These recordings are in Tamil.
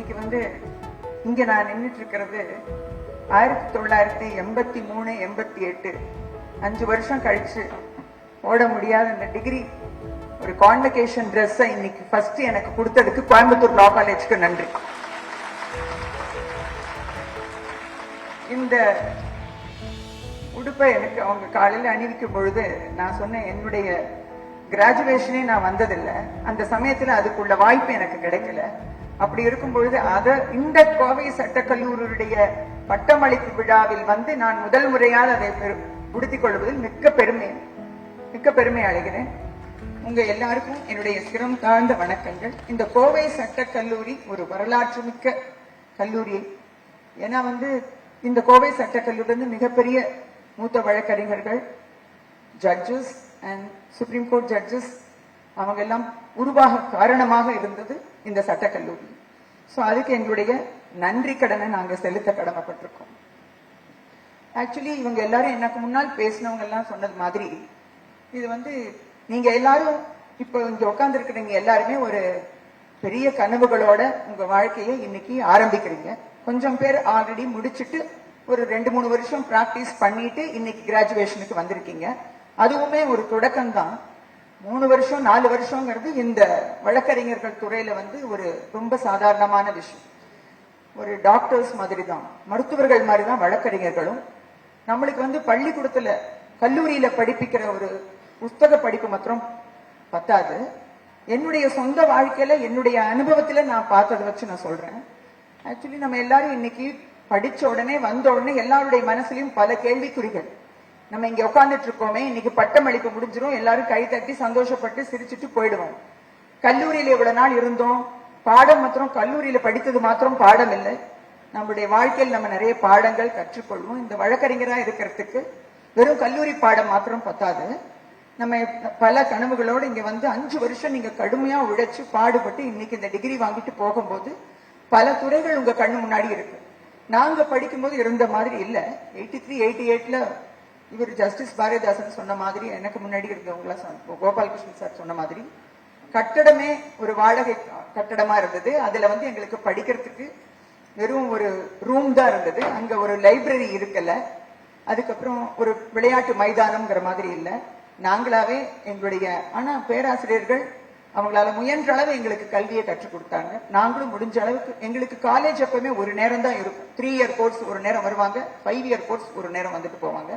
இன்னைக்கு இங்க நான் நின்றுட்டு இருக்கிறது 1983 88 5 வருஷம் கழிச்சு ஓட முடியாத இந்த டிகிரி ஒரு கான்வெகேஷன் ட்ரெஸ்ஸை இன்னைக்கு ஃபர்ஸ்ட் எனக்கு கொடுத்ததுக்கு கோயம்புத்தூர் லா காலேஜ்க்கு நன்றி. இந்த உடுப்பை எனக்கு அவங்க காலையில் அணிவிக்கும் பொழுது நான் சொன்னேன், என்னுடைய கிராஜுவேஷனே நான் வந்ததில்லை, அந்த சமயத்துல அதுக்குள்ள வாய்ப்பு எனக்கு கிடைக்கல. அப்படி இருக்கும் பொழுது இந்த கோவை சட்டக்கல்லூரியுடைய பட்டமளிப்பு விழாவில் நான் முதல் முறையாக அதை உடுத்திக் கொள்வதில் மிக்க பெருமை அடைகிறேன். உங்க எல்லாருக்கும் என்னுடைய சிரம் தாழ்ந்த வணக்கங்கள். இந்த கோவை சட்டக்கல்லூரி ஒரு வரலாற்று மிக்க கல்லூரி. ஏன்னா இந்த கோவை சட்டக்கல்லூரி மிகப்பெரிய மூத்த வழக்கறிஞர்கள், judges and supreme court judges அவங்க எல்லாம் உருவாக காரணமாக இருந்தது இந்த சட்டக்கல்லூரி. ஸோ அதுக்கு எங்களுடைய நன்றி கடனை நாங்கள் செலுத்த கடமைப்பட்டிருக்கோம். ஆக்சுவலி இவங்க எல்லாரும் எனக்கு முன்னால் பேசினவங்க எல்லாம் சொன்னது மாதிரி இது நீங்க எல்லாரும் இப்போ இங்க உட்கார்ந்து இருக்கிறீங்க எல்லாருமே ஒரு பெரிய கனவுகளோட உங்க வாழ்க்கையை இன்னைக்கு ஆரம்பிக்கிறீங்க. கொஞ்சம் பேர் ஆல்ரெடி முடிச்சுட்டு ஒரு 2-3 வருஷம் பிராக்டிஸ் பண்ணிட்டு இன்னைக்கு கிராஜுவேஷனுக்கு வந்திருக்கீங்க. அதுவுமே ஒரு தொடக்கம் தான். 3 வருஷம் 4 வருஷங்கிறது இந்த வழக்கறிஞர்கள் துறையில ஒரு ரொம்ப சாதாரணமான விஷயம். ஒரு டாக்டர்ஸ் மாதிரி தான், மருத்துவர்கள் மாதிரி தான் வழக்கறிஞர்களும். நம்மளுக்கு பள்ளிக்கூடத்துல கல்லூரியில படிப்பிக்கிற ஒரு புஸ்தக படிப்பு மாத்திரம் பத்தாது. என்னுடைய சொந்த வாழ்க்கையில என்னுடைய அனுபவத்துல நான் பார்த்ததை வச்சு நான் சொல்றேன். ஆக்சுவலி நம்ம எல்லாரும் இன்னைக்கு படிச்ச உடனே வந்த உடனே எல்லாருடைய மனசுலயும் பல கேள்விக்குறிகள். நம்ம இங்க உட்கார்ந்துட்டு இருக்கோமே, இன்னைக்கு பட்டமளிப்பு முடிஞ்சிரும், எல்லாரும் கை தட்டி சந்தோஷப்பட்டு சிரிச்சுட்டு போயிடுவோம். கல்லூரியில இவ்வளவு நாள் இருந்தோம், பாடம் மாத்திரம் கல்லூரியில படித்தது மாத்திரம் பாடம் இல்லை. நம்முடைய வாழ்க்கையில் நம்ம நிறைய பாடங்கள் கற்றுக்கொள்வோம். இந்த வழக்கறிஞரா இருக்கிறதுக்கு வெறும் கல்லூரி பாடம் மாத்திரம் பத்தாது. நம்ம பல கனவுகளோடு இங்க 5 வருஷம் நீங்க கடுமையா உழைச்சு பாடுபட்டு இன்னைக்கு இந்த டிகிரி வாங்கிட்டு போகும்போது பல துறைகள் உங்க கண்ணு முன்னாடி இருக்கு. நாங்க படிக்கும்போது இருந்த மாதிரி இல்ல. 83 88ல இவர் ஜஸ்டிஸ் பாரதிதாசன் சொன்ன மாதிரி, எனக்கு முன்னாடி இருந்தவங்களா கோபாலகிருஷ்ணன் சார் சொன்ன மாதிரி கட்டடமே ஒரு வாடகை கட்டடமா இருந்தது. அதுல எங்களுக்கு படிக்கிறதுக்கு வெறும் ஒரு ரூம் தான் இருந்தது. அங்க ஒரு லைப்ரரி இருக்கல. அதுக்கப்புறம் ஒரு விளையாட்டு மைதானம்ங்கிற மாதிரி இல்ல. நாங்களாவே எங்களுடைய பேராசிரியர்கள் அவங்களால முயன்ற அளவு எங்களுக்கு கல்வியை கற்றுக் கொடுத்தாங்க. நாங்களும் முடிஞ்ச அளவுக்கு எங்களுக்கு காலேஜ் எப்பவுமே ஒரு நேரம் தான் இருக்கும். 3 இயர் கோர்ஸ் ஒரு நேரம் வருவாங்க, 5 இயர் கோர்ஸ் ஒரு நேரம் வந்துட்டு போவாங்க.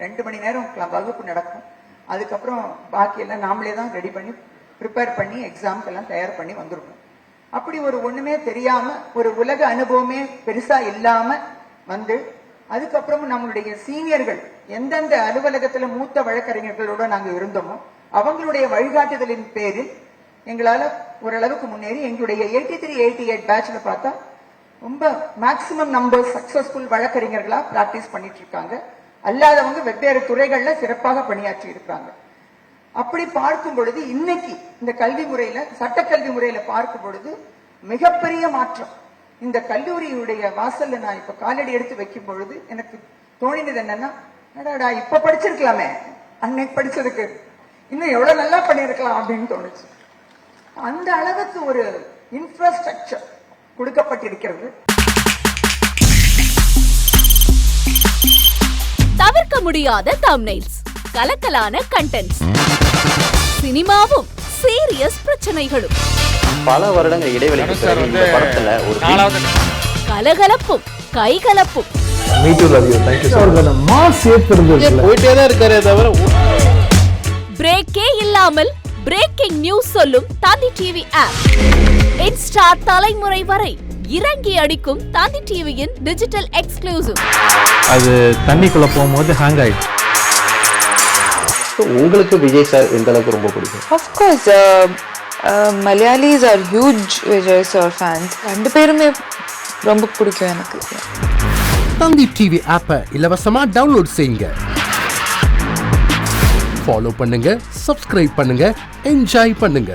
2 மணி நேரம் வகுப்பு நடக்கும். அதுக்கப்புறம் பாக்கி எல்லாம் நாமளே தான் ரெடி பண்ணி ப்ரிப்பேர் பண்ணி எக்ஸாம்க்கு எல்லாம் தயார் பண்ணி வந்துருக்கோம். அப்படி ஒரு ஒண்ணுமே தெரியாம ஒரு உலக அனுபவமே பெருசா இல்லாம அதுக்கப்புறமும் நம்மளுடைய சீனியர்கள் எந்தெந்த அலுவலகத்துல மூத்த வழக்கறிஞர்களோட நாங்க இருந்தோமோ அவங்களுடைய வழிகாட்டுதலின் பேரில் எங்களால ஓரளவுக்கு முன்னேறி எங்களுடைய 83 88 பேட்ச்ல பார்த்தா ரொம்ப மேக்சிமம் நம்பர் சக்சஸ்ஃபுல் வழக்கறிஞர்களா பிராக்டிஸ் பண்ணிட்டு இருக்காங்க. அல்லாதவங்க வெவ்வேறு துறைகள்ல சிறப்பாக பணியாற்றி இருக்காங்க. அப்படி பார்க்கும் பொழுது இன்னைக்கு இந்த கல்வி முறையில சட்டக்கல்வி முறையில பார்க்கும் பொழுது மிகப்பெரிய மாற்றம். இந்த கல்லூரியுடைய வாசல்ல நான் இப்ப காலடி எடுத்து வைக்கும் பொழுது எனக்கு தோணினது என்னன்னா, இப்ப படிச்சிருக்கலாமே, அன்னைக்கு படிச்சதுக்கு இன்னும் எவ்வளவு நல்லா பண்ணிருக்கலாம் அப்படின்னு தோணுச்சு. அந்த அளவுக்கு ஒரு இன்ஃப்ராஸ்ட்ரக்சர் கொடுக்கப்பட்டிருக்கிறது. தவிர்க்க முடியாத தம்ப்நெயில்ஸ், கலக்கலான கண்டென்ட்ஸ், சினிமாவும் சீரியஸ் பிரச்சனைகளும், பல வருடங்கள் இடைவெளிக்கு பிறகு இந்த படத்துல ஒரு கலகலப்பும் கைகலப்பும் போயிட்டே தான் இருக்காரே தவிர பிரேக்கே இல்லாமல் பிரேக்கிங் நியூஸ் சொல்லும் தந்தி டிவி ஆப். இன்ஸ்டா தலைமுறை வரை இறங்கி அடிக்கும் தந்தி டிவியின் டிஜிட்டல் எக்ஸ்க்ளூசிவ். அது தண்ணிக்குள்ள போகும்போது ஹேங் ஆயிடுச்சு. உங்களுக்கு விஜய் சார் எந்த அளவுக்கு ரொம்ப பிடிக்கும்? Of course, Malayalis are huge Vijay sir fans. 2 பேருமே ரொம்ப பிடிக்கும் எனக்கு. தந்தி டிவி ஆப்பை இலவசமா டவுன்லோட் செய்யுங்க. ஃபாலோ பண்ணுங்க, சப்ஸ்கிரைப் பண்ணுங்க, என்ஜாய் பண்ணுங்க.